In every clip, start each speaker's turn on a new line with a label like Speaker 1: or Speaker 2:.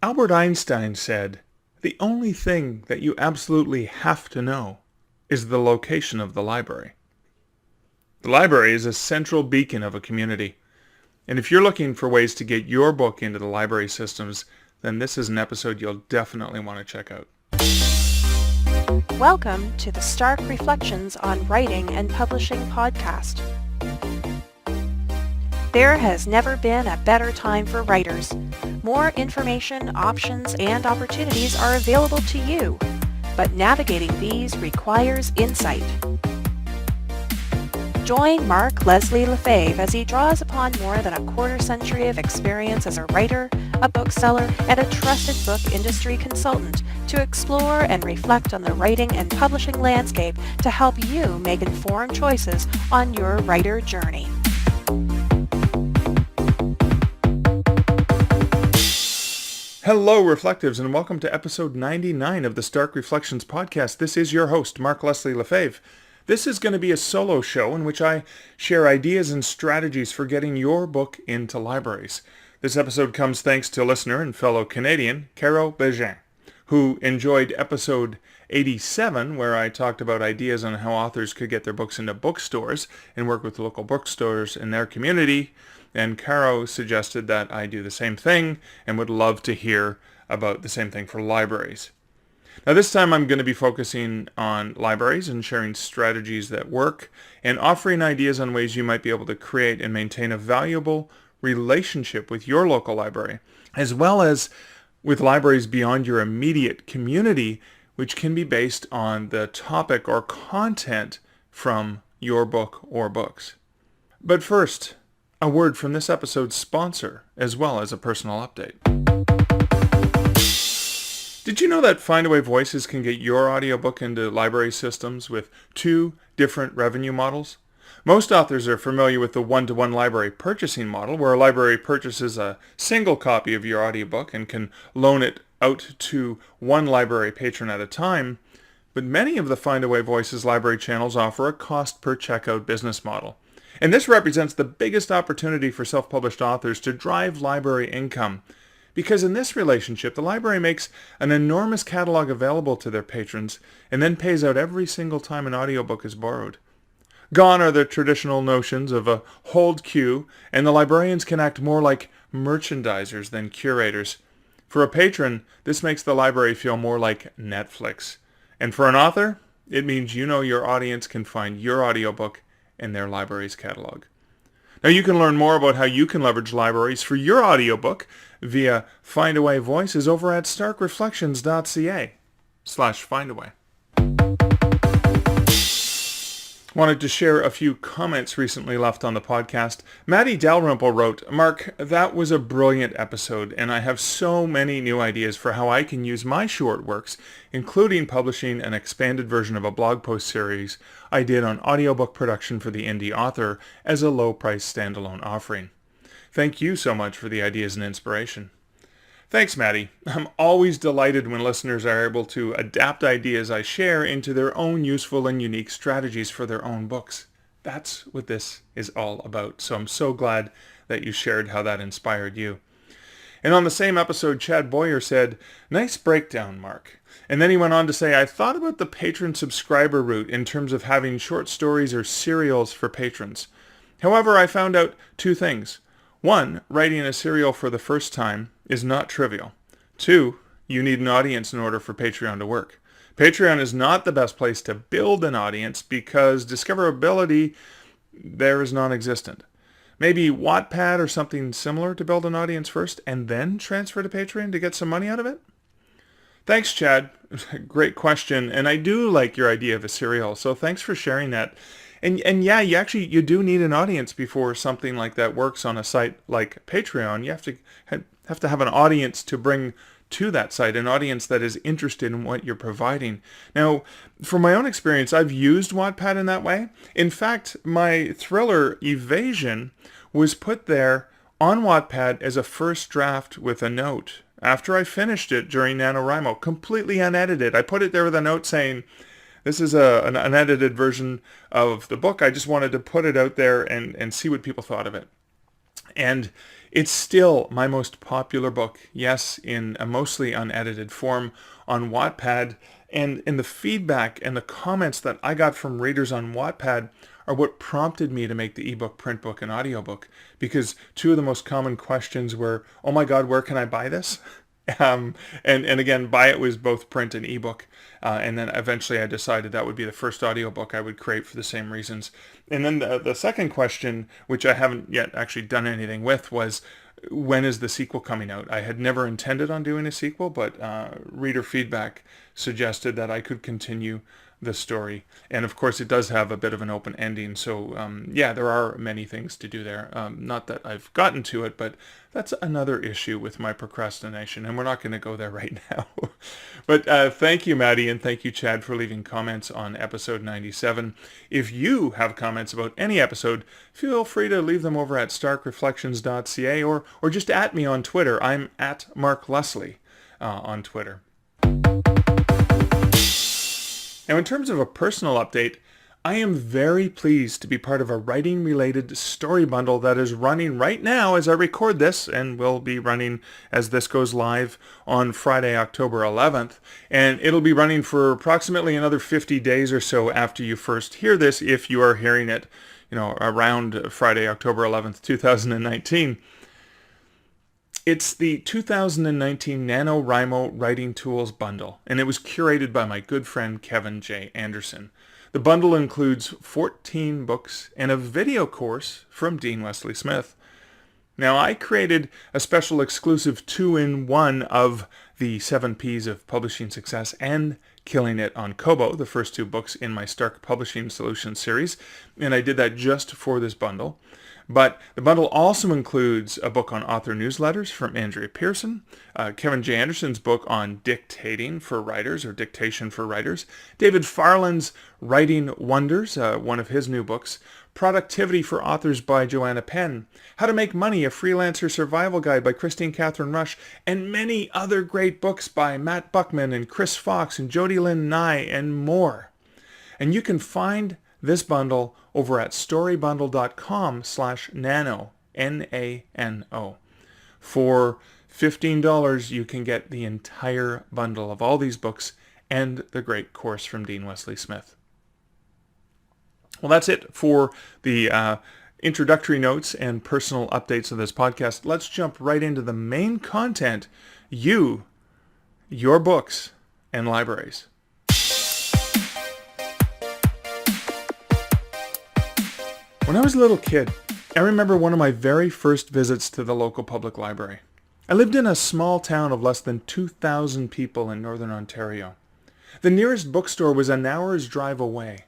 Speaker 1: Albert Einstein said, "The only thing that you absolutely have to know is the location of the library." The library is a central beacon of a community. And if you're looking for ways to get your book into the library systems, then this is an episode you'll definitely want to check out.
Speaker 2: Welcome to the Stark Reflections on Writing and Publishing podcast. There has never been a better time for writers. More information, options, and opportunities are available to you, but navigating these requires insight. Join Mark Leslie Lefebvre as he draws upon more than a quarter century of experience as a writer, a bookseller, and a trusted book industry consultant to explore and reflect on the writing and publishing landscape to help you make informed choices on your writer journey.
Speaker 1: Hello, Reflectives, and welcome to episode 99 of the Stark Reflections podcast. This is your host, Mark Leslie Lefebvre. This is going to be a solo show in which I share ideas and strategies for getting your book into libraries. This episode comes thanks to listener and fellow Canadian, Caro Bégin, who enjoyed episode 87, where I talked about ideas on how authors could get their books into bookstores and work with local bookstores in their community. And Caro suggested that I do the same thing and would love to hear about the same thing for libraries. Now this time I'm going to be focusing on libraries and sharing strategies that work and offering ideas on ways you might be able to create and maintain a valuable relationship with your local library, as well as with libraries beyond your immediate community, which can be based on the topic or content from your book or books. But first, a word from this episode's sponsor, as well as a personal update. Did you know that Findaway Voices can get your audiobook into library systems with two different revenue models? Most authors are familiar with the one-to-one library purchasing model, where a library purchases a single copy of your audiobook and can loan it out to one library patron at a time. But many of the Findaway Voices library channels offer a cost-per-checkout business model. And this represents the biggest opportunity for self-published authors to drive library income. Because in this relationship, the library makes an enormous catalog available to their patrons and then pays out every single time an audiobook is borrowed. Gone are the traditional notions of a hold queue, and the librarians can act more like merchandisers than curators. For a patron, this makes the library feel more like Netflix. And for an author, it means you know your audience can find your audiobook in their library's catalog. Now you can learn more about how you can leverage libraries for your audiobook via Findaway Voices over at starkreflections.ca/findaway. Wanted to share a few comments recently left on the podcast. Maddie Dalrymple wrote, "Mark, that was a brilliant episode, and I have so many new ideas for how I can use my short works, including publishing an expanded version of a blog post series I did on audiobook production for the indie author as a low-price standalone offering. Thank you so much for the ideas and inspiration." Thanks, Maddie. I'm always delighted when listeners are able to adapt ideas I share into their own useful and unique strategies for their own books. That's what this is all about. So I'm so glad that you shared how that inspired you. And on the same episode, Chad Boyer said, "Nice breakdown, Mark." And then he went on to say, "I thought about the patron subscriber route in terms of having short stories or serials for patrons. However, I found out two things. One, writing a serial for the first time is not trivial. Two, you need an audience in order for Patreon to work. Patreon is not the best place to build an audience because discoverability there is non-existent. Maybe Wattpad or something similar to build an audience first and then transfer to Patreon to get some money out of it?" Thanks, Chad. Great question. And I do like your idea of a serial, so thanks for sharing that. And yeah, you do need an audience before something like that works on a site like Patreon. You have to have an audience to bring to that site, an audience that is interested in what you're providing. Now, from my own experience, I've used Wattpad in that way. In fact, my thriller Evasion was put there on Wattpad as a first draft with a note. After I finished it during NaNoWriMo, completely unedited, I put it there with a note saying, "This is an unedited version of the book. I just wanted to put it out there and see what people thought of it." And it's still my most popular book, yes, in a mostly unedited form on Wattpad. And the feedback and the comments that I got from readers on Wattpad are what prompted me to make the ebook, print book, and audiobook. Because two of the most common questions were, oh my God, where can I buy this? And again, buy it was both print and ebook. And then eventually I decided that would be the first audiobook I would create for the same reasons. And then the second question, which I haven't yet actually done anything with, was when is the sequel coming out? I had never intended on doing a sequel, but reader feedback suggested that I could continue the story. And of course it does have a bit of an open ending, so yeah, there are many things to do there. Not that I've gotten to it, but that's another issue with my procrastination, and we're not going to go there right now. But thank you, Maddie, and thank you, Chad, for leaving comments on episode 97. If you have comments about any episode, feel free to leave them over at starkreflections.ca or just at me on Twitter. I'm at Mark Leslie on Twitter. Now, in terms of a personal update, I am very pleased to be part of a writing-related story bundle that is running right now as I record this, and will be running as this goes live on Friday, October 11th. And it'll be running for approximately another 50 days or so after you first hear this, if you are hearing it, around Friday, October 11th, 2019. It's the 2019 NaNoWriMo Writing Tools Bundle, and it was curated by my good friend Kevin J. Anderson. The bundle includes 14 books and a video course from Dean Wesley Smith. Now, I created a special exclusive 2-in-1 of the 7 Ps of Publishing Success and Killing It on Kobo, the first 2 books in my Stark Publishing Solutions series, and I did that just for this bundle. But the bundle also includes a book on author newsletters from Andrea Pearson, Kevin J. Anderson's book on dictating for writers, or dictation for writers, David Farland's Writing Wonders, one of his new books, Productivity for Authors by Joanna Penn, How to Make Money, a Freelancer Survival Guide by Christine Catherine Rush, and many other great books by Matt Buckman and Chris Fox and Jody Lynn Nye and more. And you can find this bundle over at storybundle.com/nano, N-A-N-O. For $15, you can get the entire bundle of all these books and the great course from Dean Wesley Smith. Well, that's it for the introductory notes and personal updates of this podcast. Let's jump right into the main content, your books, and libraries. When I was a little kid, I remember one of my very first visits to the local public library. I lived in a small town of less than 2,000 people in northern Ontario. The nearest bookstore was an hour's drive away.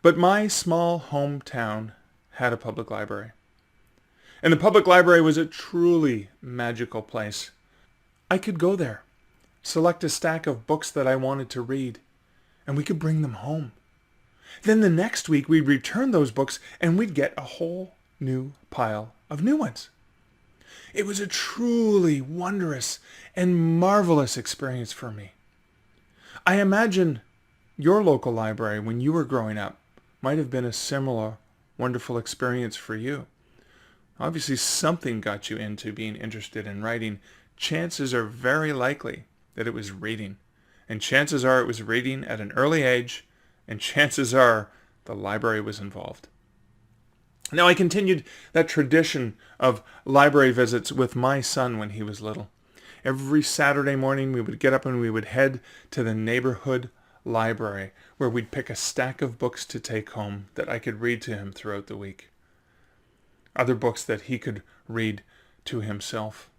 Speaker 1: But my small hometown had a public library. And the public library was a truly magical place. I could go there, select a stack of books that I wanted to read, and we could bring them home. Then the next week we'd return those books and we'd get a whole new pile of new ones. It was a truly wondrous and marvelous experience for me. I imagine your local library when you were growing up might have been a similar wonderful experience for you. Obviously something got you into being interested in writing. Chances are very likely that it was reading. And chances are it was reading at an early age, and chances are the library was involved. Now, I continued that tradition of library visits with my son when he was little. Every Saturday morning we would get up and we would head to the neighborhood library where we'd pick a stack of books to take home that I could read to him throughout the week. Other books that he could read to himself,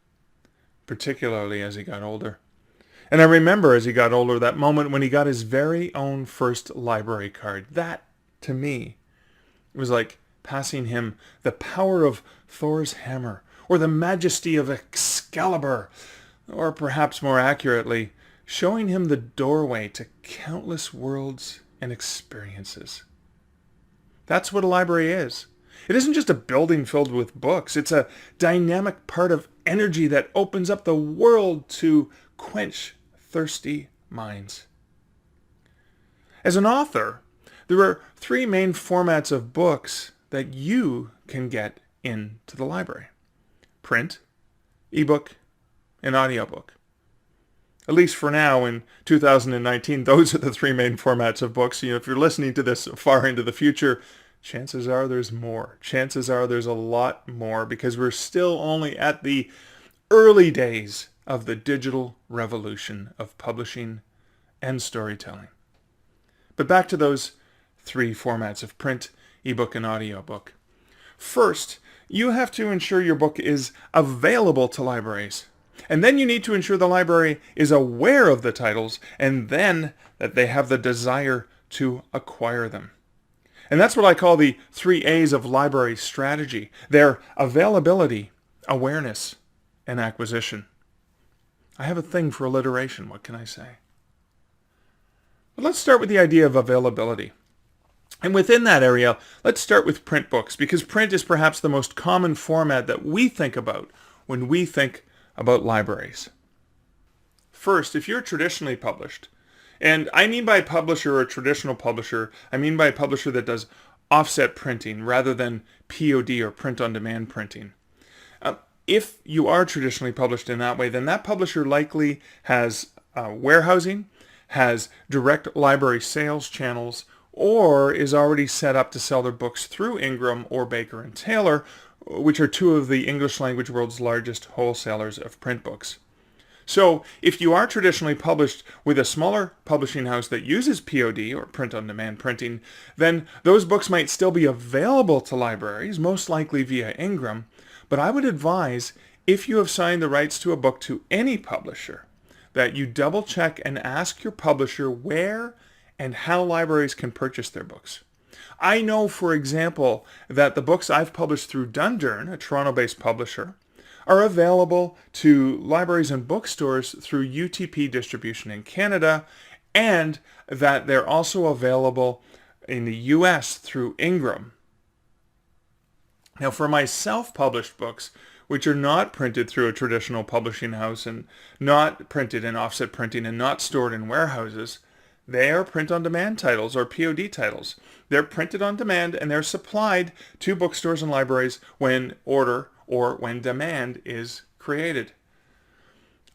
Speaker 1: particularly as he got older. And I remember as he got older that moment when he got his very own first library card. That, to me, was like passing him the power of Thor's hammer, or the majesty of Excalibur, or perhaps more accurately, showing him the doorway to countless worlds and experiences. That's what a library is. It isn't just a building filled with books. It's a dynamic part of energy that opens up the world to quench thirsty minds. As an author, there are 3 main formats of books that you can get into the library. print, ebook, and audiobook. At least for now, in 2019, those are the three main formats of books. If you're listening to this far into the future, chances are there's more. Chances are there's a lot more, because we're still only at the early days of the digital revolution of publishing and storytelling. But back to those three formats of print, ebook, and audiobook. First, you have to ensure your book is available to libraries. And then you need to ensure the library is aware of the titles, and then that they have the desire to acquire them. And that's what I call the 3 A's of library strategy. They're availability, awareness, and acquisition. I have a thing for alliteration, what can I say? But let's start with the idea of availability. And within that area, let's start with print books, because print is perhaps the most common format that we think about when we think about libraries. First, if you're traditionally published, and I mean by publisher or traditional publisher, I mean by a publisher that does offset printing rather than POD or print-on-demand printing. If you are traditionally published in that way, then that publisher likely has warehousing, has direct library sales channels, or is already set up to sell their books through Ingram or Baker and Taylor, which are two of the English language world's largest wholesalers of print books. So if you are traditionally published with a smaller publishing house that uses POD or print-on-demand printing, then those books might still be available to libraries, most likely via Ingram. But I would advise, if you have signed the rights to a book to any publisher, that you double check and ask your publisher where and how libraries can purchase their books. I know, for example, that the books I've published through Dundurn, a Toronto-based publisher, are available to libraries and bookstores through UTP distribution in Canada, and that they're also available in the US through Ingram. Now, for my self-published books, which are not printed through a traditional publishing house and not printed in offset printing and not stored in warehouses, they are print-on-demand titles or POD titles. They're printed on demand and they're supplied to bookstores and libraries when order or when demand is created.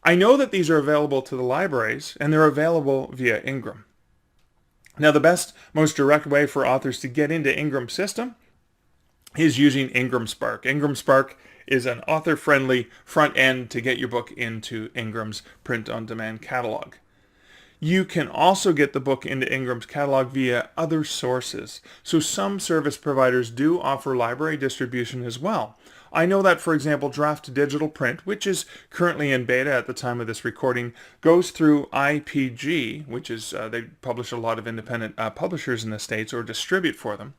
Speaker 1: I know that these are available to the libraries and they're available via Ingram. Now, the best, most direct way for authors to get into Ingram's system is using Ingram Spark. Ingram Spark is an author-friendly front end to get your book into Ingram's print-on-demand catalog. You can also get the book into Ingram's catalog via other sources. So some service providers do offer library distribution as well. I know that, for example, Draft Digital Print, which is currently in beta at the time of this recording, goes through IPG, which is, they publish a lot of independent publishers in the States or distribute for them.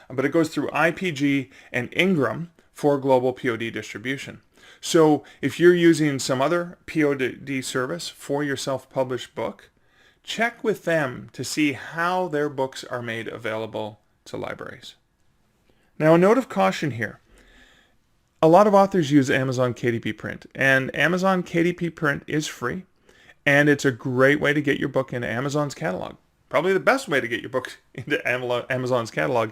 Speaker 1: But it goes through IPG and Ingram for global POD distribution. So if you're using some other POD service for your self-published book, check with them to see how their books are made available to libraries. Now, a note of caution here. A lot of authors use Amazon KDP Print, and Amazon KDP Print is free, and it's a great way to get your book into Amazon's catalog. Probably the best way to get your book into Amazon's catalog.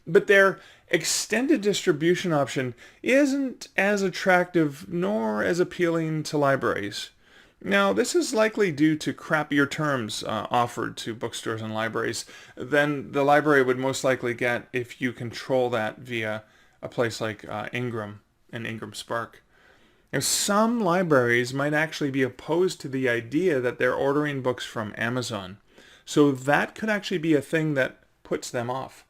Speaker 1: But their extended distribution option isn't as attractive nor as appealing to libraries. Now, this is likely due to crappier terms offered to bookstores and libraries than the library would most likely get if you control that via a place like Ingram and Ingram Spark. Now, some libraries might actually be opposed to the idea that they're ordering books from Amazon. So that could actually be a thing that puts them off.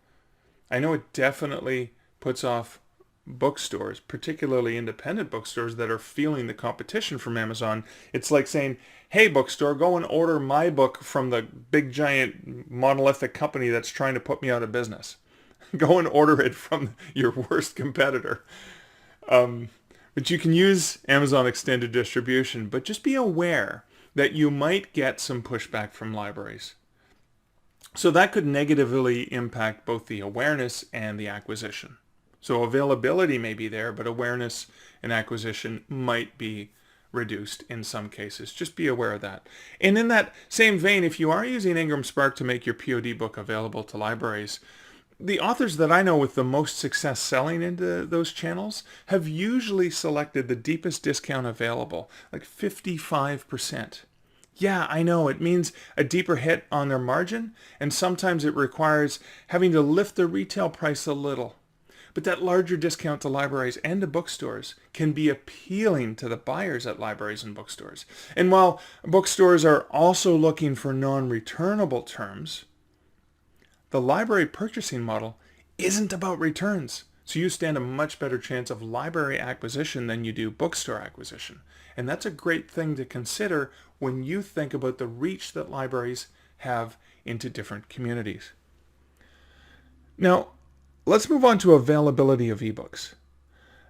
Speaker 1: I know it definitely puts off bookstores, particularly independent bookstores that are feeling the competition from Amazon. It's like saying, hey, bookstore, go and order my book from the big giant monolithic company that's trying to put me out of business. Go and order it from your worst competitor. But you can use Amazon Extended Distribution, but just be aware that you might get some pushback from libraries. So that could negatively impact both the awareness and the acquisition. So availability may be there, but awareness and acquisition might be reduced in some cases. Just be aware of that. And in that same vein, if you are using Ingram Spark to make your POD book available to libraries, The authors that I know with the most success selling into those channels have usually selected the deepest discount available, like 55%. Yeah, I know, it means a deeper hit on their margin, and sometimes it requires having to lift the retail price a little. But that larger discount to libraries and to bookstores can be appealing to the buyers at libraries and bookstores. And while bookstores are also looking for non-returnable terms, the library purchasing model isn't about returns. So you stand a much better chance of library acquisition than you do bookstore acquisition. And that's a great thing to consider when you think about the reach that libraries have into different communities. Now, let's move on to availability of ebooks.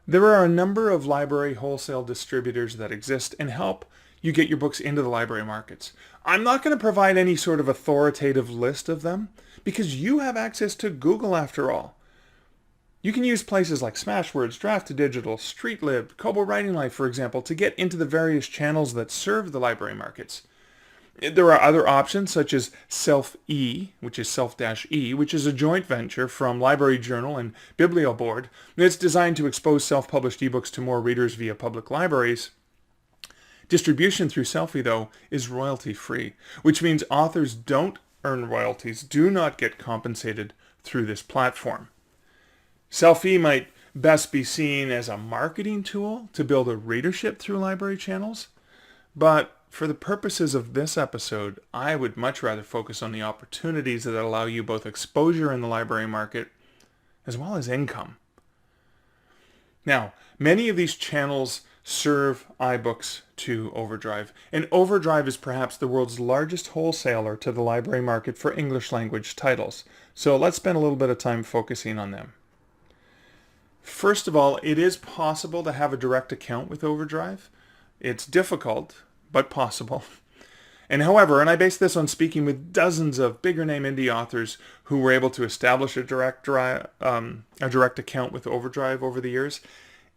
Speaker 1: There are a number of library wholesale distributors that exist and help you get your books into the library markets. I'm not going to provide any sort of authoritative list of them because you have access to Google after all. You can use places like Smashwords, Draft2Digital, StreetLib, Kobo Writing Life, for example, to get into the various channels that serve the library markets. There are other options such as Self-E, which is Self-E, which is a joint venture from Library Journal and BiblioBoard. It's designed to expose self-published ebooks to more readers via public libraries. Distribution through Selfie, though, is royalty-free, which means authors don't earn royalties, do not get compensated through this platform. Selfie might best be seen as a marketing tool to build a readership through library channels, but for the purposes of this episode, I would much rather focus on the opportunities that allow you both exposure in the library market as well as income. Now, many of these channels serve iBooks to Overdrive, and Overdrive is perhaps the world's largest wholesaler to the library market for English language titles. So let's spend a little bit of time focusing on them. First of all, it is possible to have a direct account with Overdrive. It's difficult, but possible. And however, and I base this on speaking with dozens of bigger name indie authors who were able to establish a direct account with Overdrive over the years,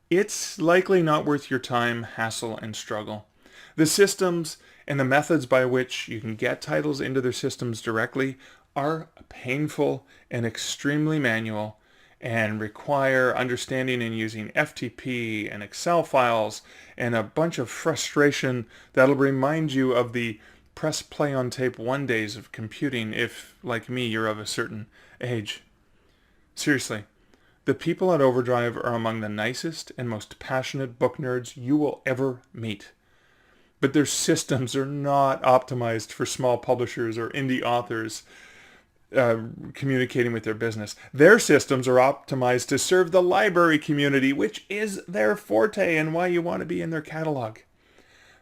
Speaker 1: it's likely not worth your time, hassle, and struggle. The systems and the methods by which you can get titles into their systems directly are painful and extremely manual and require understanding and using FTP and Excel files and a bunch of frustration that'll remind you of the press play on tape 1 days of computing if, like me, you're of a certain age. Seriously, the people at Overdrive are among the nicest and most passionate book nerds you will ever meet. But their systems are not optimized for small publishers or indie authors communicating with their business. Their systems are optimized to serve the library community, which is their forte and why you want to be in their catalog.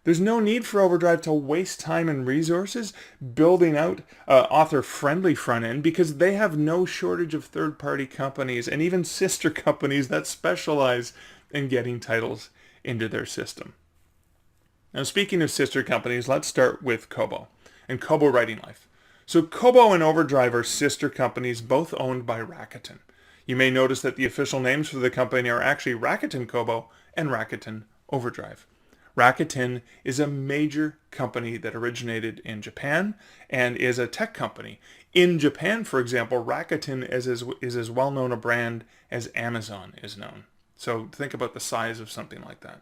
Speaker 1: There's no need for Overdrive to waste time and resources building out author-friendly front end because they have no shortage of third-party companies and even sister companies that specialize in getting titles into their system. Now, speaking of sister companies, let's start with Kobo and Kobo Writing Life. So Kobo and Overdrive are sister companies, both owned by Rakuten. You may notice that the official names for the company are actually Rakuten Kobo and Rakuten Overdrive. Rakuten is a major company that originated in Japan and is a tech company. In Japan, for example, Rakuten is as well known a brand as Amazon is known. So think about the size of something like that.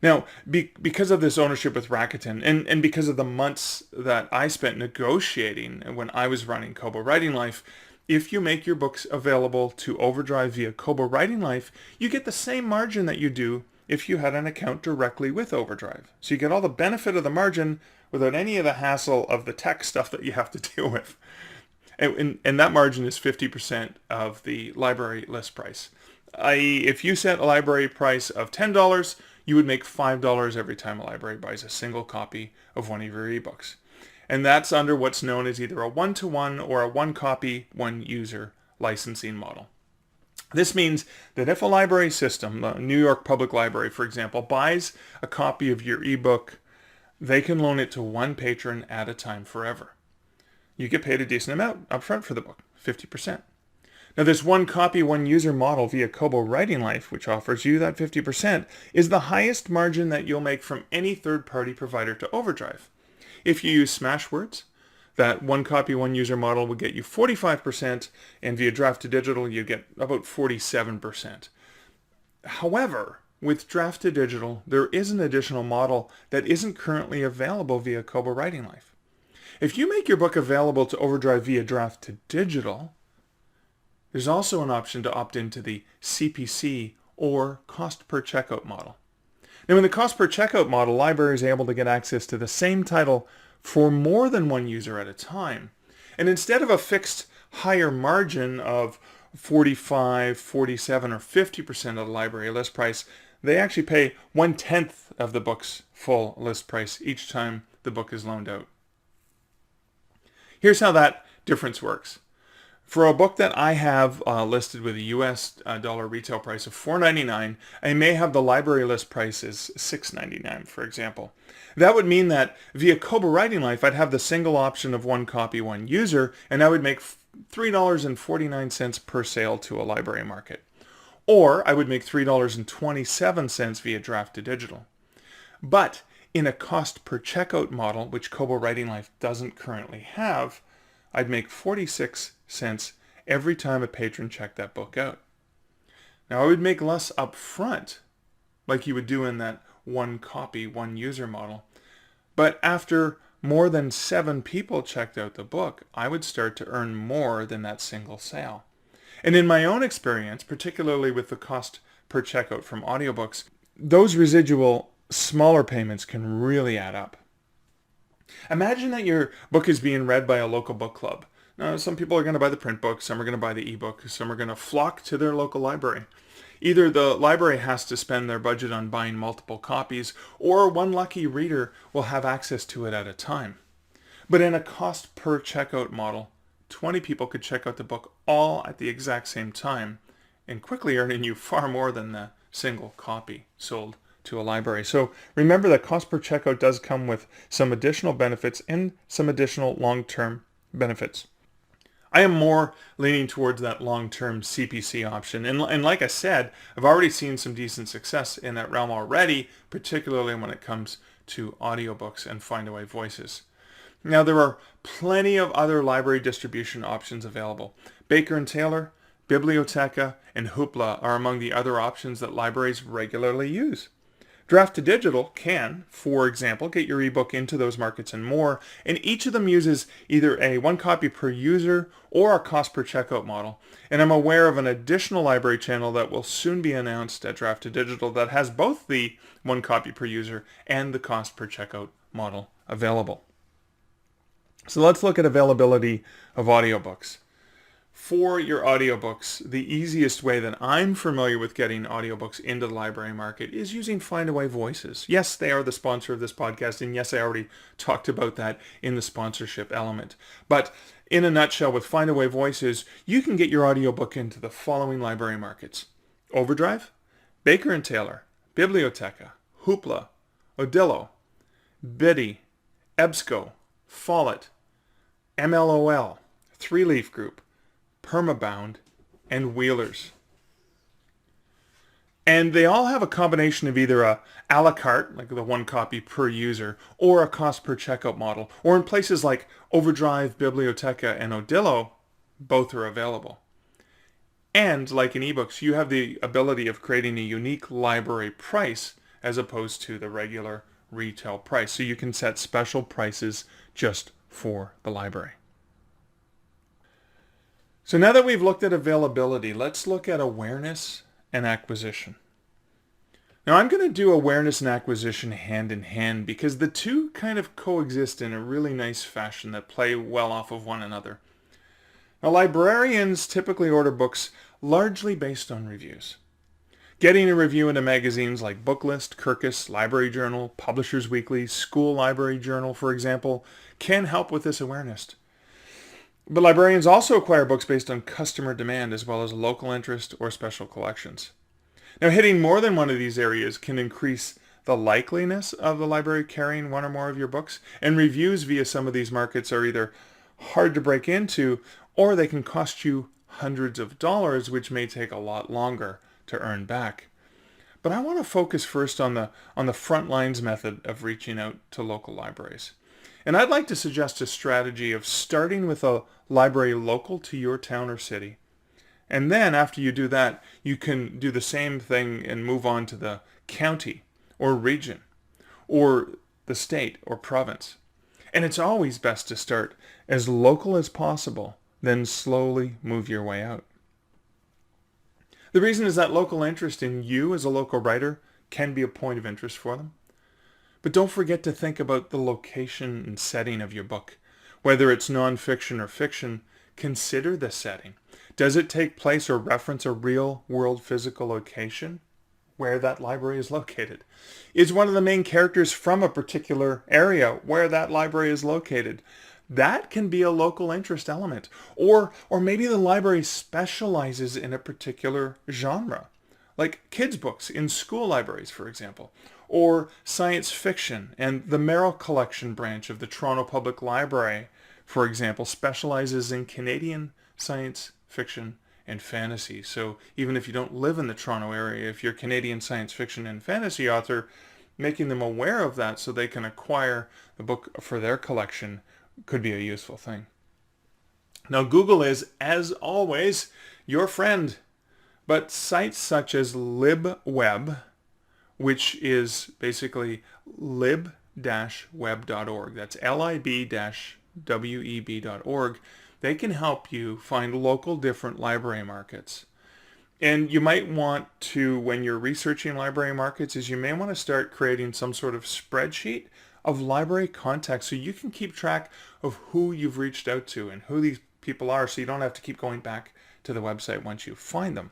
Speaker 1: Now, because of this ownership with Rakuten, and because of the months that I spent negotiating when I was running Kobo Writing Life, if you make your books available to Overdrive via Kobo Writing Life, you get the same margin that you do if you had an account directly with Overdrive. So you get all the benefit of the margin without any of the hassle of the tech stuff that you have to deal with. And that margin is 50% of the library list price. I.e., if you set a library price of $10, you would make $5 every time a library buys a single copy of one of your ebooks. And that's under what's known as either a one-to-one or a one-copy, one-user licensing model. This means that if a library system, the New York Public Library, for example, buys a copy of your ebook, they can loan it to one patron at a time forever. You get paid a decent amount upfront for the book, 50%. Now, this one copy, one user model via Kobo Writing Life, which offers you that 50%, is the highest margin that you'll make from any third-party provider to Overdrive. If you use Smashwords, That one copy, one user model will get you 45%, and via draft to digital, you get about 47%. However, with draft to digital, there is an additional model that isn't currently available via Kobo Writing Life. If you make your book available to Overdrive via draft to digital, there's also an option to opt into the CPC or cost per checkout model. Now, in the cost per checkout model, libraries are able to get access to the same title for more than one user at a time. And instead of a fixed higher margin of 45, 47, or 50% of the library list price, they actually pay 1/10 of the book's full list price each time the book is loaned out. Here's how that difference works. For a book that I have listed with a US dollar retail price of $4.99, I may have the library list price as $6.99, for example. That would mean that via Kobo Writing Life, I'd have the single option of one copy, one user, and I would make $3.49 per sale to a library market. Or I would make $3.27 via draft to digital. But in a cost per checkout model, which Kobo Writing Life doesn't currently have, I'd make 46 cents every time a patron checked that book out. Now, I would make less up front, like you would do in that one copy, one user model. But after more than 7 people checked out the book, I would start to earn more than that single sale. And in my own experience, particularly with the cost per checkout from audiobooks, those residual smaller payments can really add up. Imagine that your book is being read by a local book club. Now, some people are going to buy the print book, some are going to buy the ebook, some are going to flock to their local library. Either the library has to spend their budget on buying multiple copies, or one lucky reader will have access to it at a time. But in a cost per checkout model, 20 people could check out the book all at the exact same time, and quickly earning you far more than the single copy sold to a library. So remember that cost per checkout does come with some additional benefits and some additional long-term benefits. I am more leaning towards that long-term CPC option. And like I said, I've already seen some decent success in that realm already, particularly when it comes to audiobooks and Findaway Voices. Now, there are plenty of other library distribution options available. Baker & Taylor, Biblioteca, and Hoopla are among the other options that libraries regularly use. Draft to Digital can, for example, get your ebook into those markets and more, and each of them uses either a one copy per user or a cost per checkout model. And I'm aware of an additional library channel that will soon be announced at Draft to Digital that has both the one copy per user and the cost per checkout model available. So let's look at availability of audiobooks. For your audiobooks, the easiest way that I'm familiar with getting audiobooks into the library market is using Findaway Voices. Yes, they are the sponsor of this podcast, and yes, I already talked about that in the sponsorship element. But in a nutshell, with Findaway Voices, you can get your audiobook into the following library markets: Overdrive, Baker & Taylor, Biblioteca, Hoopla, Odillo, Biddy, EBSCO, Follett, MLOL, Three Leaf Group, Permabound, and Wheelers. And they all have a combination of either a la carte, like the one copy per user, or a cost per checkout model. Or in places like Overdrive, Biblioteca, and Odillo, both are available. And like in eBooks, you have the ability of creating a unique library price as opposed to the regular retail price. So you can set special prices just for the library. So now that we've looked at availability, let's look at awareness and acquisition. Now I'm going to do awareness and acquisition hand in hand because the two kind of coexist in a really nice fashion that play well off of one another. Now, librarians typically order books largely based on reviews. Getting a review into magazines like Booklist, Kirkus, Library Journal, Publishers Weekly, School Library Journal, for example, can help with this awareness. But librarians also acquire books based on customer demand as well as local interest or special collections. Now, hitting more than one of these areas can increase the likeliness of the library carrying one or more of your books, and reviews via some of these markets are either hard to break into or they can cost you hundreds of dollars, which may take a lot longer to earn back. But I want to focus first on the front lines method of reaching out to local libraries. And I'd like to suggest a strategy of starting with a library local to your town or city. And then after you do that, you can do the same thing and move on to the county or region or the state or province. And it's always best to start as local as possible, then slowly move your way out. The reason is that local interest in you as a local writer can be a point of interest for them. But don't forget to think about the location and setting of your book. Whether it's nonfiction or fiction, consider the setting. Does it take place or reference a real-world physical location where that library is located? Is one of the main characters from a particular area where that library is located? That can be a local interest element. Or maybe the library specializes in a particular genre, like kids' books in school libraries, for example, or science fiction, and the Merrill Collection branch of the Toronto Public Library, for example, specializes in Canadian science fiction and fantasy. So even if you don't live in the Toronto area, if you're a Canadian science fiction and fantasy author, making them aware of that so they can acquire the book for their collection could be a useful thing. Now, Google is, as always, your friend, but sites such as LibWeb, which is basically lib-web.org, that's lib-web.org, they can help you find local different library markets. And you might want to, when you're researching library markets, is you may want to start creating some sort of spreadsheet of library contacts so you can keep track of who you've reached out to and who these people are, so you don't have to keep going back to the website once you find them.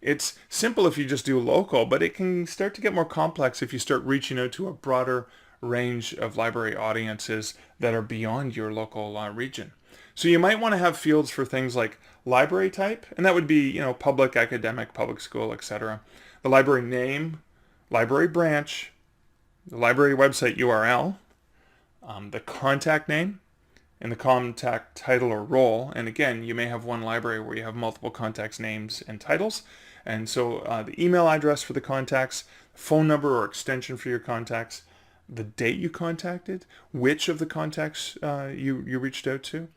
Speaker 1: It's simple if you just do local, but it can start to get more complex if you start reaching out to a broader range of library audiences that are beyond your local region. So you might want to have fields for things like library type, and that would be, public, academic, public school, etc. The library name, library branch, the library website URL, the contact name, and the contact title or role. And again, you may have one library where you have multiple contacts, names, and titles. And so the email address for the contacts, phone number or extension for your contacts, the date you contacted, which of the contacts you reached out to,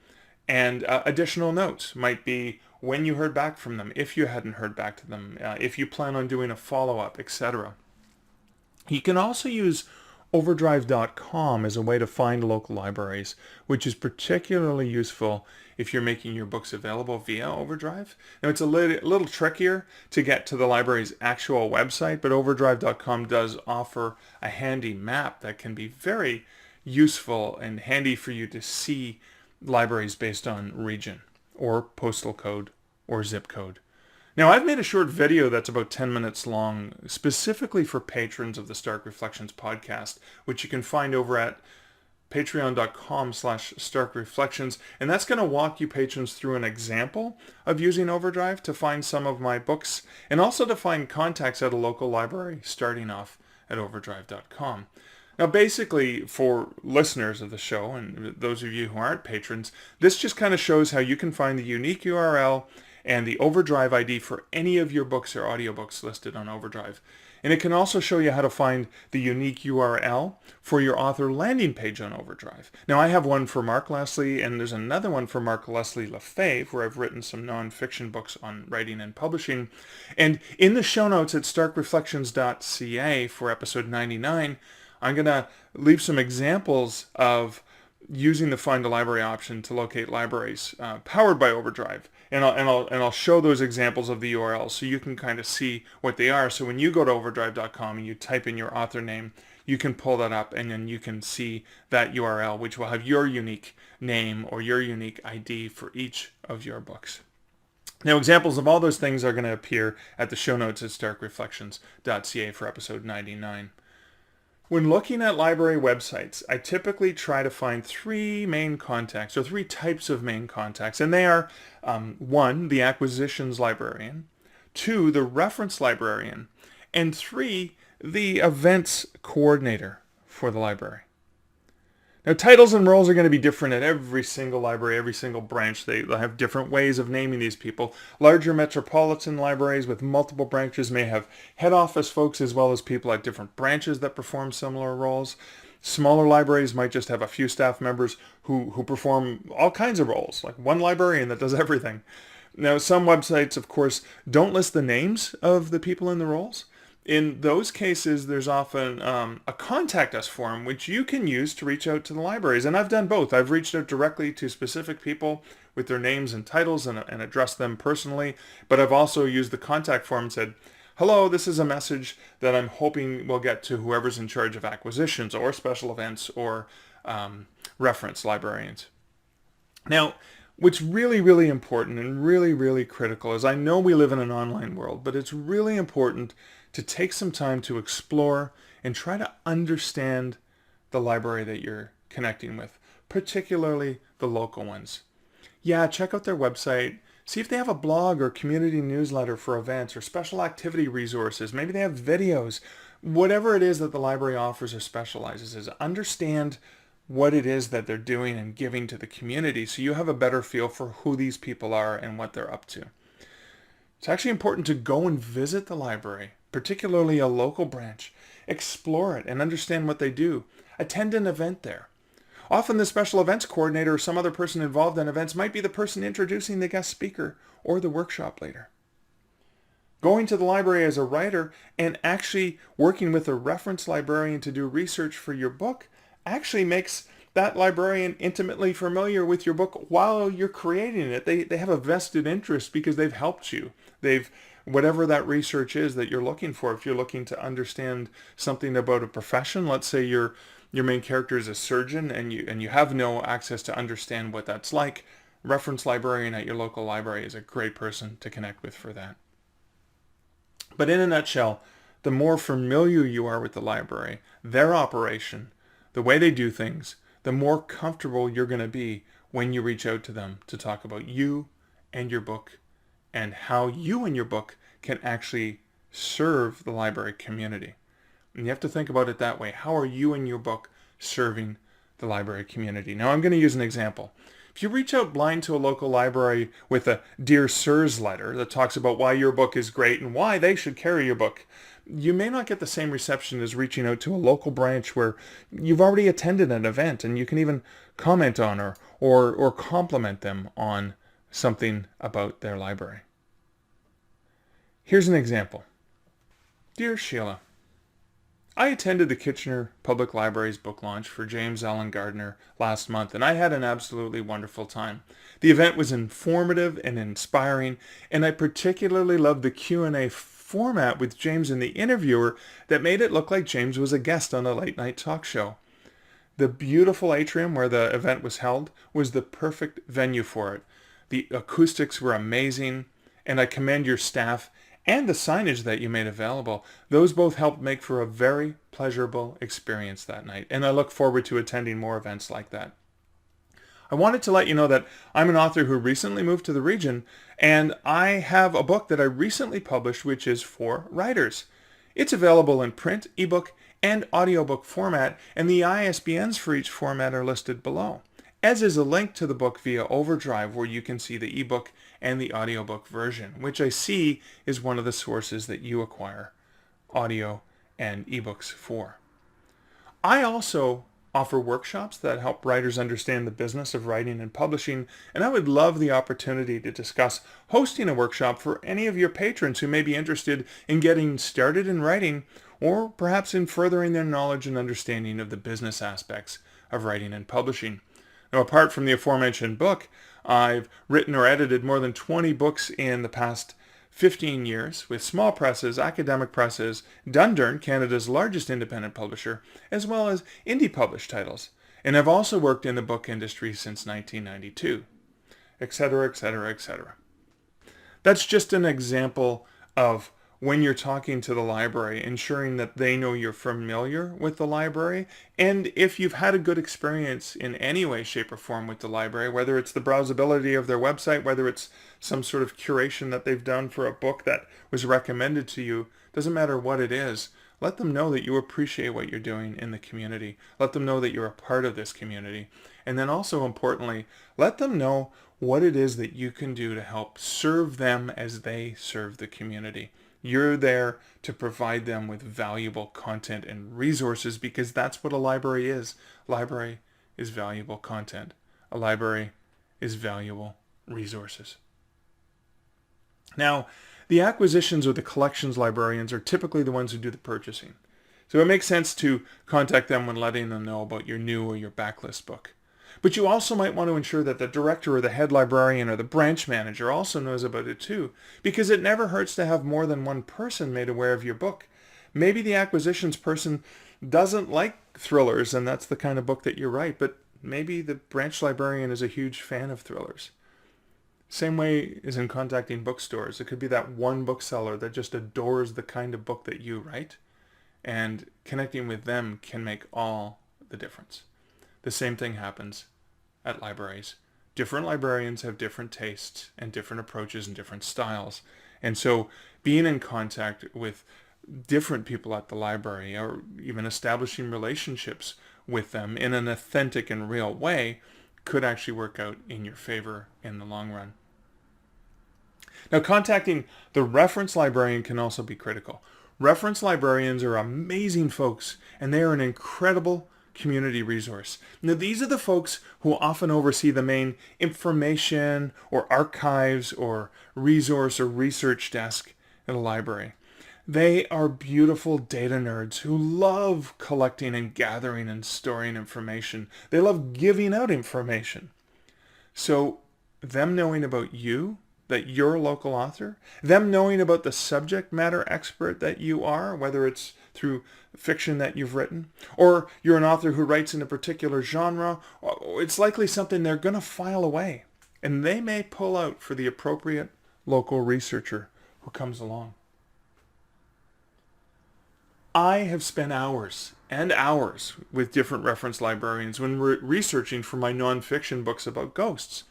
Speaker 1: and additional notes might be when you heard back from them, if you hadn't heard back to them, if you plan on doing a follow-up, etc. You can also use overdrive.com as a way to find local libraries, which is particularly useful if you're making your books available via Overdrive. Now, it's a little trickier to get to the library's actual website, but overdrive.com does offer a handy map that can be very useful and handy for you to see libraries based on region or postal code or zip code. Now, I've made a short video that's about 10 minutes long specifically for patrons of the Stark Reflections podcast, which you can find over at patreon.com/starkreflections, and that's going to walk you patrons through an example of using Overdrive to find some of my books and also to find contacts at a local library starting off at overdrive.com. Now, basically, for listeners of the show and those of you who aren't patrons, this just kind of shows how you can find the unique URL and the Overdrive ID for any of your books or audiobooks listed on Overdrive. And it can also show you how to find the unique URL for your author landing page on Overdrive. Now, I have one for Mark Leslie, and there's another one for Mark Leslie Lefebvre, where I've written some nonfiction books on writing and publishing. And in the show notes at starkreflections.ca for episode 99, I'm going to leave some examples of using the Find a Library option to locate libraries powered by Overdrive. And I'll show those examples of the URLs so you can kind of see what they are. So when you go to overdrive.com and you type in your author name, you can pull that up and then you can see that URL, which will have your unique name or your unique ID for each of your books. Now, examples of all those things are going to appear at the show notes at starkreflections.ca for episode 99. When looking at library websites, I typically try to find three main contacts, or three types of main contacts, and they are 1, the acquisitions librarian, 2, the reference librarian, and 3, the events coordinator for the library. Now, titles and roles are going to be different at every single library, every single branch. They have different ways of naming these people. Larger metropolitan libraries with multiple branches may have head office folks as well as people at different branches that perform similar roles. Smaller libraries might just have a few staff members who perform all kinds of roles, like one librarian that does everything. Now, some websites, of course, don't list the names of the people in the roles. In those cases, there's often a contact us form, which you can use to reach out to the libraries. And I've done both. I've reached out directly to specific people with their names and titles and addressed them personally. But I've also used the contact form and said, hello, this is a message that I'm hoping will get to whoever's in charge of acquisitions or special events or reference librarians. Now, what's really, really important and really, really critical is, I know we live in an online world, but it's really important to take some time to explore and try to understand the library that you're connecting with, particularly the local ones. Yeah, check out their website. See if they have a blog or community newsletter for events or special activity resources. Maybe they have videos. Whatever it is that the library offers or specializes is, understand what it is that they're doing and giving to the community so you have a better feel for who these people are and what they're up to. It's actually important to go and visit the library, particularly a local branch. Explore it and understand what they do. Attend an event there. Often the special events coordinator or some other person involved in events might be the person introducing the guest speaker or the workshop leader. Going to the library as a writer and actually working with a reference librarian to do research for your book actually makes that librarian intimately familiar with your book while you're creating it. They have a vested interest because they've helped you. Whatever that research is that you're looking for, if you're looking to understand something about a profession, let's say your main character is a surgeon and you have no access to understand what that's like, reference librarian at your local library is a great person to connect with for that. But in a nutshell, the more familiar you are with the library, their operation, the way they do things, the more comfortable you're going to be when you reach out to them to talk about you and your book and how you and your book can actually serve the library community. And you have to think about it that way. How are you and your book serving the library community? Now, I'm going to use an example. If you reach out blind to a local library with a Dear Sirs letter that talks about why your book is great and why they should carry your book, you may not get the same reception as reaching out to a local branch where you've already attended an event and you can even comment on or compliment them on something about their library. Here's an example. Dear Sheila, I attended the Kitchener Public Library's book launch for James Allen Gardner last month, and I had an absolutely wonderful time. The event was informative and inspiring, and I particularly loved the Q&A format with James and the interviewer that made it look like James was a guest on a late-night talk show. The beautiful atrium where the event was held was the perfect venue for it. The acoustics were amazing, and I commend your staff and the signage that you made available. Those both helped make for a very pleasurable experience that night, and I look forward to attending more events like that. I wanted to let you know that I'm an author who recently moved to the region, and I have a book that I recently published which is for writers. It's available in print, ebook, and audiobook format, and the ISBNs for each format are listed below, as is a link to the book via Overdrive where you can see the ebook and the audiobook version, which I see is one of the sources that you acquire audio and ebooks for. I also offer workshops that help writers understand the business of writing and publishing, and I would love the opportunity to discuss hosting a workshop for any of your patrons who may be interested in getting started in writing or perhaps in furthering their knowledge and understanding of the business aspects of writing and publishing. Now, apart from the aforementioned book, I've written or edited more than 20 books in the past 15 years with small presses, academic presses, Dundurn, Canada's largest independent publisher, as well as indie published titles. And I've also worked in the book industry since 1992, etc., etc., etc. That's just an example of when you're talking to the library, ensuring that they know you're familiar with the library, and if you've had a good experience in any way, shape, or form with the library, whether it's the browsability of their website, whether it's some sort of curation that they've done for a book that was recommended to you, doesn't matter what it is, let them know that you appreciate what you're doing in the community. Let them know that you're a part of this community. And then also importantly, let them know what it is that you can do to help serve them as they serve the community. You're there to provide them with valuable content and resources, because that's what a library is. Library is valuable content. A library is valuable resources. Now, the acquisitions or the collections librarians are typically the ones who do the purchasing. So it makes sense to contact them when letting them know about your new or your backlist book. But you also might want to ensure that the director or the head librarian or the branch manager also knows about it too, because it never hurts to have more than one person made aware of your book. Maybe the acquisitions person doesn't like thrillers and that's the kind of book that you write, but maybe the branch librarian is a huge fan of thrillers. Same way as in contacting bookstores. It could be that one bookseller that just adores the kind of book that you write, and connecting with them can make all the difference. The same thing happens at libraries. Different librarians have different tastes and different approaches and different styles. And so being in contact with different people at the library, or even establishing relationships with them in an authentic and real way, could actually work out in your favor in the long run. Now, contacting the reference librarian can also be critical. Reference librarians are amazing folks, and they are an incredible community resource. Now, these are the folks who often oversee the main information or archives or resource or research desk at a library. They are beautiful data nerds who love collecting and gathering and storing information. They love giving out information. So them knowing about you, that you're a local author, them knowing about the subject matter expert that you are, whether it's through fiction that you've written, or you're an author who writes in a particular genre, it's likely something they're going to file away. And they may pull out for the appropriate local researcher who comes along. I have spent hours and hours with different reference librarians when researching for my nonfiction books about ghosts.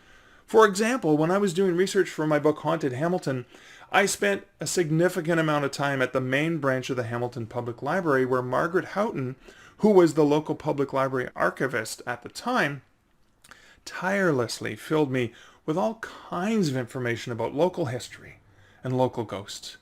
Speaker 1: For example, when I was doing research for my book Haunted Hamilton, I spent a significant amount of time at the main branch of the Hamilton Public Library, where Margaret Houghton, who was the local public library archivist at the time, tirelessly filled me with all kinds of information about local history and local ghosts.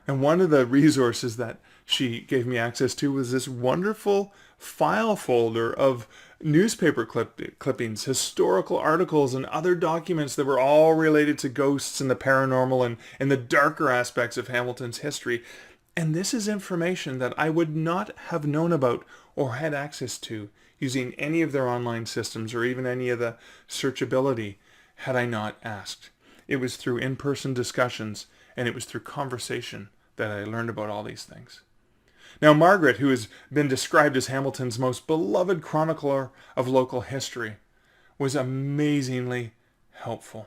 Speaker 1: And one of the resources that she gave me access to was this wonderful file folder of newspaper clippings, historical articles, and other documents that were all related to ghosts and the paranormal and the darker aspects of Hamilton's history. And this is information that I would not have known about or had access to using any of their online systems or even any of the searchability had I not asked. It was through in-person discussions and it was through conversation that I learned about all these things. Now, Margaret, who has been described as Hamilton's most beloved chronicler of local history, was amazingly helpful.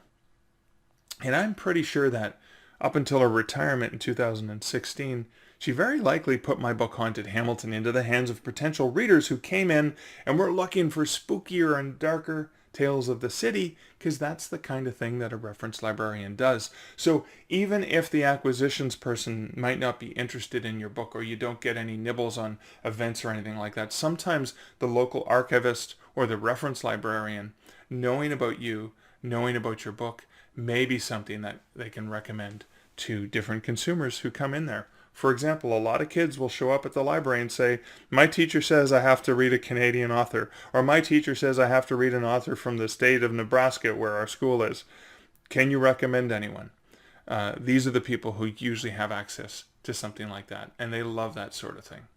Speaker 1: And I'm pretty sure that up until her retirement in 2016, she very likely put my book Haunted Hamilton into the hands of potential readers who came in and were looking for spookier and darker tales of the city, because that's the kind of thing that a reference librarian does. So even if the acquisitions person might not be interested in your book, or you don't get any nibbles on events or anything like that, sometimes the local archivist or the reference librarian, knowing about you, knowing about your book, may be something that they can recommend to different consumers who come in there. For example, a lot of kids will show up at the library and say, my teacher says I have to read a Canadian author, or my teacher says I have to read an author from the state of Nebraska where our school is. Can you recommend anyone? These are the people who usually have access to something like that, and they love that sort of thing.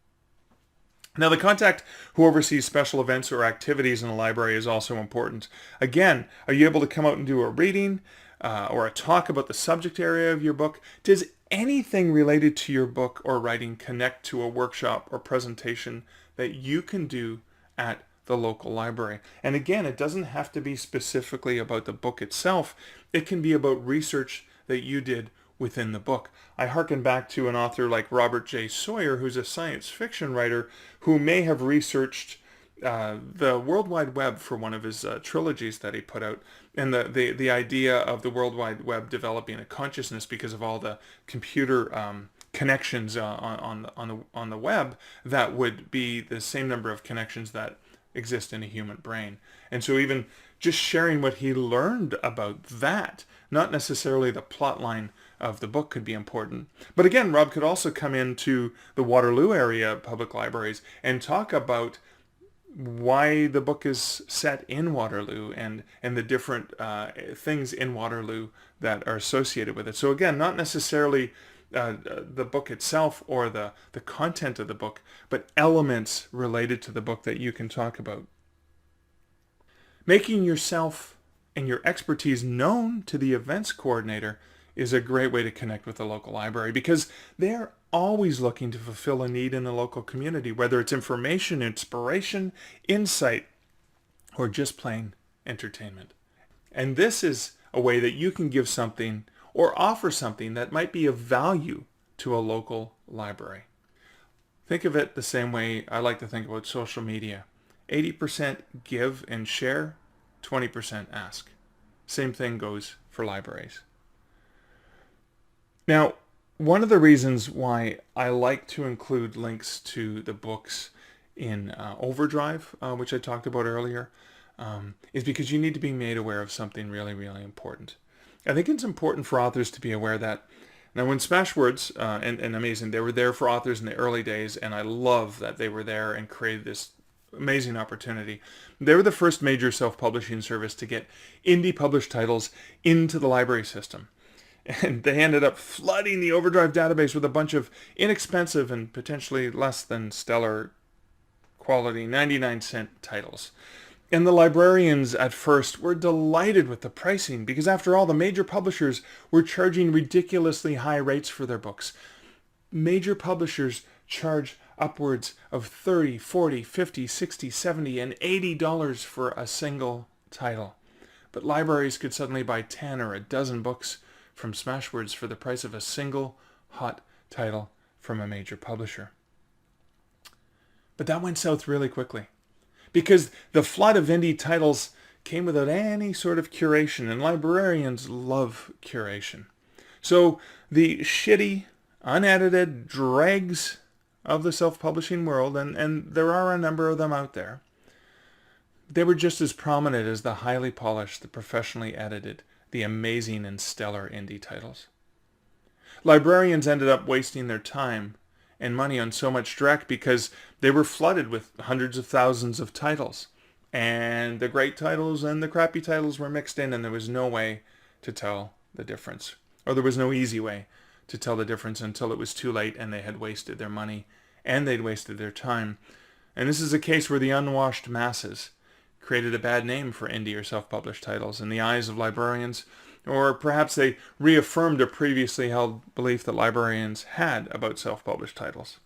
Speaker 1: Now, the contact who oversees special events or activities in the library is also important. Again, are you able to come out and do a reading or a talk about the subject area of your book? Does anything related to your book or writing connect to a workshop or presentation that you can do at the local library? And again, it doesn't have to be specifically about the book itself. It can be about research that you did within the book. I hearken back to an author like Robert J. Sawyer, who's a science fiction writer who may have researched the World Wide Web for one of his trilogies that he put out, and the idea of the World Wide Web developing a consciousness because of all the computer connections on the web that would be the same number of connections that exist in a human brain. And so even just sharing what he learned about that, not necessarily the plot line of the book could be important. But again, Rob could also come into the Waterloo area public libraries and talk about why the book is set in Waterloo and the different things in Waterloo that are associated with it. So again, not necessarily the book itself or the content of the book, but elements related to the book that you can talk about. Making yourself and your expertise known to the events coordinator is a great way to connect with the local library, because they're always looking to fulfill a need in the local community, whether it's information, inspiration, insight, or just plain entertainment. And this is a way that you can give something or offer something that might be of value to a local library. Think of it the same way I like to think about social media. 80% give and share, 20% ask. Same thing goes for libraries. Now, one of the reasons why I like to include links to the books in Overdrive, which I talked about earlier, is because you need to be made aware of something really, really important. I think it's important for authors to be aware that, now when Smashwords, and amazing, they were there for authors in the early days, and I love that they were there and created this amazing opportunity. They were the first major self-publishing service to get indie published titles into the library system. And they ended up flooding the Overdrive database with a bunch of inexpensive and potentially less than stellar quality 99-cent titles. And the librarians at first were delighted with the pricing, because after all, the major publishers were charging ridiculously high rates for their books. Major publishers charge upwards of $30, $40, $50, $60, $70, and $80 for a single title. But libraries could suddenly buy 10 or a dozen books from Smashwords for the price of a single hot title from a major publisher. But that went south really quickly, because the flood of indie titles came without any sort of curation, and librarians love curation. So the shitty, unedited dregs of the self-publishing world, and there are a number of them out there, they were just as prominent as the highly polished, the professionally edited, the amazing and stellar indie titles. Librarians ended up wasting their time and money on so much dreck because they were flooded with hundreds of thousands of titles. And the great titles and the crappy titles were mixed in, and there was no way to tell the difference. Or there was no easy way to tell the difference until it was too late and they had wasted their money and they'd wasted their time. And this is a case where the unwashed masses created a bad name for indie or self-published titles in the eyes of librarians, or perhaps they reaffirmed a previously held belief that librarians had about self-published titles.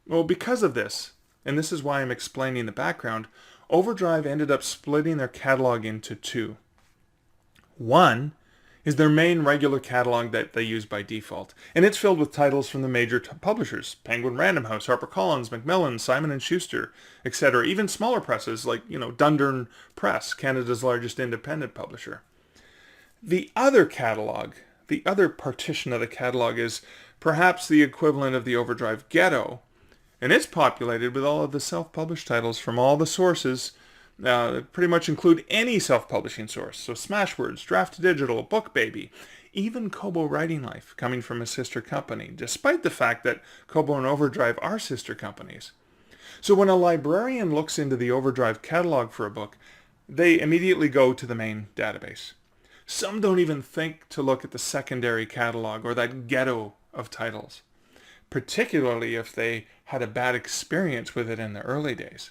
Speaker 1: Well, because of this, and this is why I'm explaining the background, Overdrive ended up splitting their catalog into two. One is their main regular catalog that they use by default, and it's filled with titles from the major publishers: Penguin Random House, HarperCollins, Macmillan, Simon & Schuster, etc. Even smaller presses like, Dundurn Press, Canada's largest independent publisher. The other catalog, the other partition of the catalog, is perhaps the equivalent of the Overdrive ghetto, and it's populated with all of the self-published titles from all the sources that pretty much include any self-publishing source. So Smashwords, Draft Digital, BookBaby, even Kobo Writing Life, coming from a sister company, despite the fact that Kobo and Overdrive are sister companies. So when a librarian looks into the Overdrive catalog for a book, they immediately go to the main database. Some don't even think to look at the secondary catalog or that ghetto of titles, particularly if they had a bad experience with it in the early days.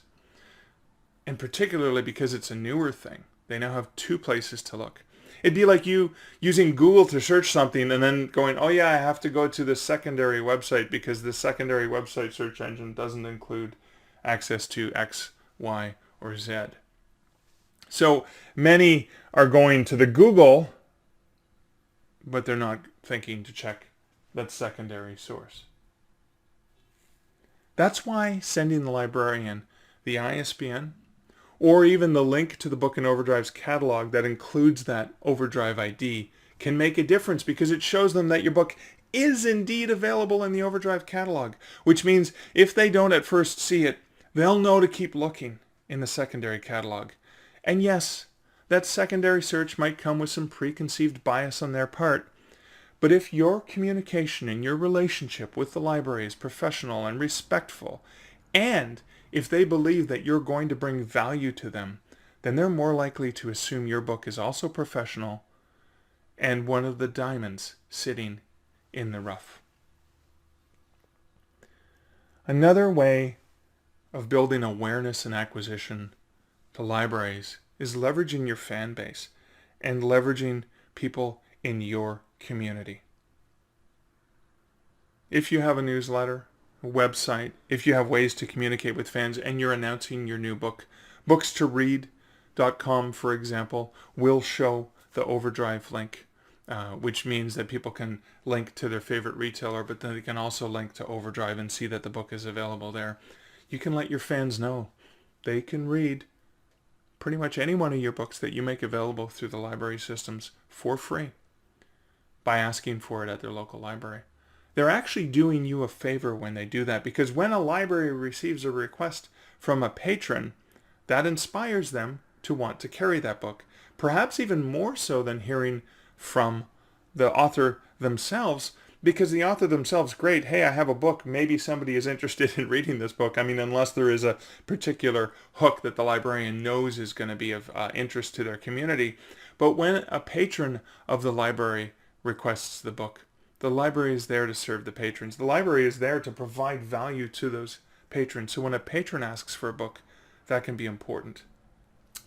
Speaker 1: And particularly because it's a newer thing. They now have two places to look. It'd be like you using Google to search something and then going, oh yeah, I have to go to the secondary website because the secondary website search engine doesn't include access to X, Y, or Z. So many are going to the Google, but they're not thinking to check that secondary source. That's why sending the librarian the ISBN, or even the link to the book in Overdrive's catalog that includes that Overdrive ID, can make a difference, because it shows them that your book is indeed available in the Overdrive catalog, which means if they don't at first see it, they'll know to keep looking in the secondary catalog. And yes, that secondary search might come with some preconceived bias on their part, But if your communication and your relationship with the library is professional and respectful, and if they believe that you're going to bring value to them, then they're more likely to assume your book is also professional and one of the diamonds sitting in the rough. Another way of building awareness and acquisition to libraries is leveraging your fan base and leveraging people in your community. If you have a newsletter, a website, if you have ways to communicate with fans and you're announcing your new book, bookstoread.com, for example, will show the Overdrive link, which means that people can link to their favorite retailer, but then they can also link to Overdrive and see that the book is available there. You can let your fans know they can read pretty much any one of your books that you make available through the library systems for free by asking for it at their local library. They're actually doing you a favor when they do that, because when a library receives a request from a patron, that inspires them to want to carry that book, perhaps even more so than hearing from the author themselves, because the author themselves, great, hey, I have a book, maybe somebody is interested in reading this book. I mean, unless there is a particular hook that the librarian knows is going to be of interest to their community. But when a patron of the library requests the book, the library is there to serve the patrons. The library is there to provide value to those patrons. So when a patron asks for a book, that can be important.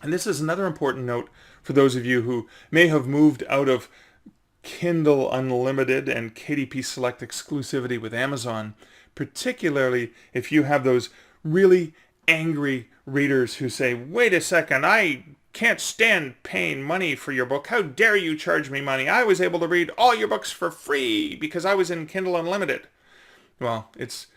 Speaker 1: And this is another important note for those of you who may have moved out of Kindle Unlimited and KDP Select exclusivity with Amazon, particularly if you have those really angry readers who say, wait a second, I can't stand paying money for your book. How dare you charge me money? I was able to read all your books for free because I was in Kindle Unlimited. Well, it's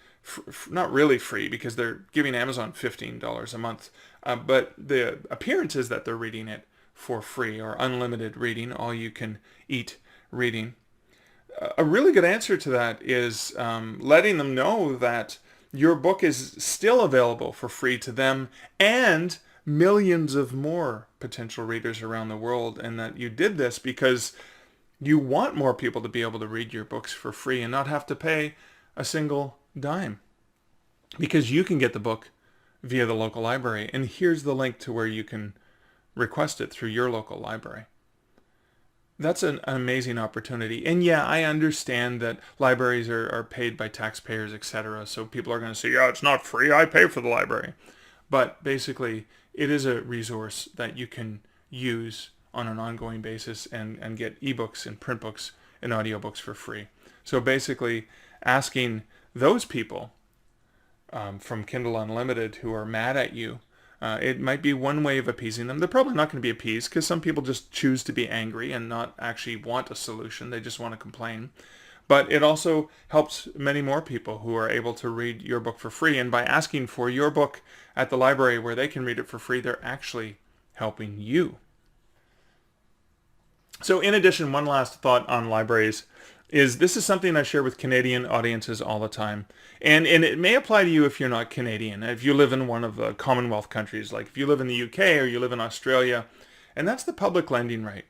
Speaker 1: not really free because they're giving Amazon $15 a month. But the appearance is that they're reading it for free, or unlimited reading, all you can eat reading. A really good answer to that is letting them know that your book is still available for free to them and millions of more potential readers around the world, and that you did this because you want more people to be able to read your books for free and not have to pay a single dime, because you can get the book via the local library. And here's the link to where you can request it through your local library. That's an amazing opportunity. And yeah, I understand that libraries are paid by taxpayers, etc. So people are going to say, yeah, it's not free, I pay for the library. But basically, it is a resource that you can use on an ongoing basis and get ebooks and print books and audiobooks for free. So basically, asking those people from Kindle Unlimited who are mad at you, it might be one way of appeasing them. They're probably not going to be appeased because some people just choose to be angry and not actually want a solution. They just want to complain. But it also helps many more people who are able to read your book for free. And by asking for your book at the library where they can read it for free, they're actually helping you. So in addition, one last thought on libraries is this is something I share with Canadian audiences all the time. And it may apply to you if you're not Canadian, if you live in one of the Commonwealth countries, like if you live in the UK or you live in Australia, and that's the public lending right.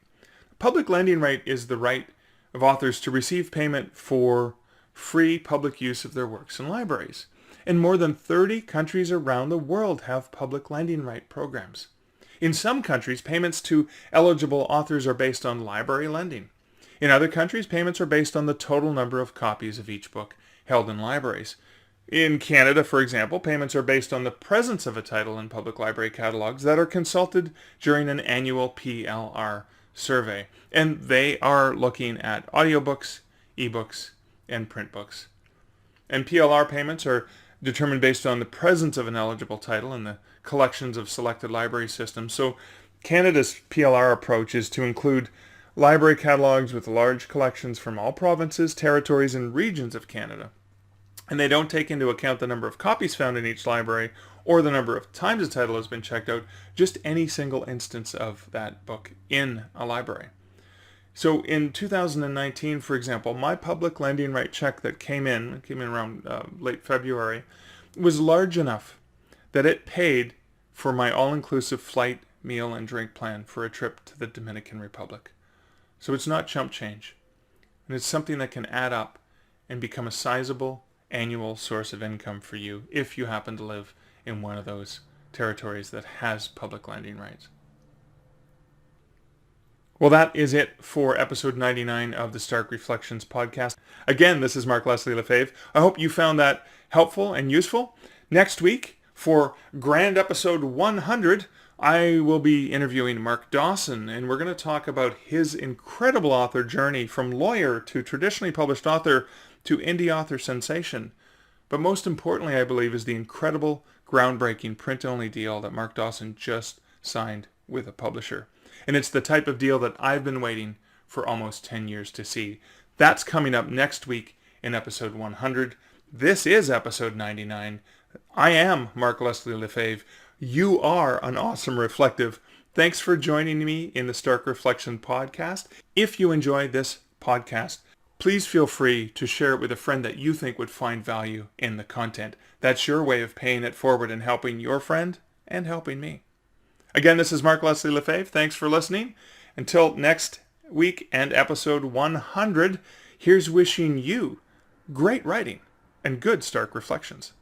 Speaker 1: Public lending right is the right of authors to receive payment for free public use of their works in libraries. And more than 30 countries around the world have public lending right programs. In some countries, payments to eligible authors are based on library lending. In other countries, payments are based on the total number of copies of each book held in libraries. In Canada, for example, payments are based on the presence of a title in public library catalogs that are consulted during an annual PLR survey. And they are looking at audiobooks, eBooks, and print books. And PLR payments are determined based on the presence of an eligible title in the collections of selected library systems. So Canada's PLR approach is to include library catalogs with large collections from all provinces, territories, and regions of Canada. And they don't take into account the number of copies found in each library or the number of times a title has been checked out, just any single instance of that book in a library. So in 2019, for example, my public lending right check that came in around late February, was large enough that it paid for my all-inclusive flight, meal, and drink plan for a trip to the Dominican Republic. So it's not chump change. And it's something that can add up and become a sizable annual source of income for you if you happen to live in one of those territories that has public landing rights. Well, that is it for episode 99 of the Stark Reflections podcast. Again, this is Mark Leslie Lefebvre. I hope you found that helpful and useful. Next week, for grand episode 100, I will be interviewing Mark Dawson, and we're going to talk about his incredible author journey from lawyer to traditionally published author to indie author sensation. But most importantly, I believe, is the incredible, groundbreaking print-only deal that Mark Dawson just signed with a publisher. And it's the type of deal that I've been waiting for almost 10 years to see. That's coming up next week in episode 100. This is episode 99. I am Mark Leslie Lefebvre. You are an awesome reflective. Thanks for joining me in the Stark Reflection podcast. If you enjoy this podcast, please feel free to share it with a friend that you think would find value in the content. That's your way of paying it forward and helping your friend and helping me. Again, this is Mark Leslie Lefebvre. Thanks for listening. Until next week and episode 100, here's wishing you great writing and good Stark Reflections.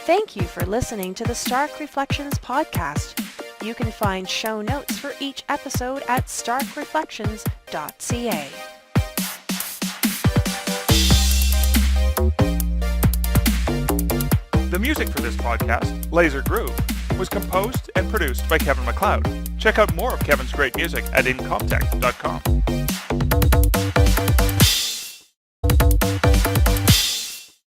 Speaker 2: Thank you for listening to the Stark Reflections podcast. You can find show notes for each episode at starkreflections.ca.
Speaker 1: The music for this podcast, Laser Groove, was composed and produced by Kevin MacLeod. Check out more of Kevin's great music at incomptech.com.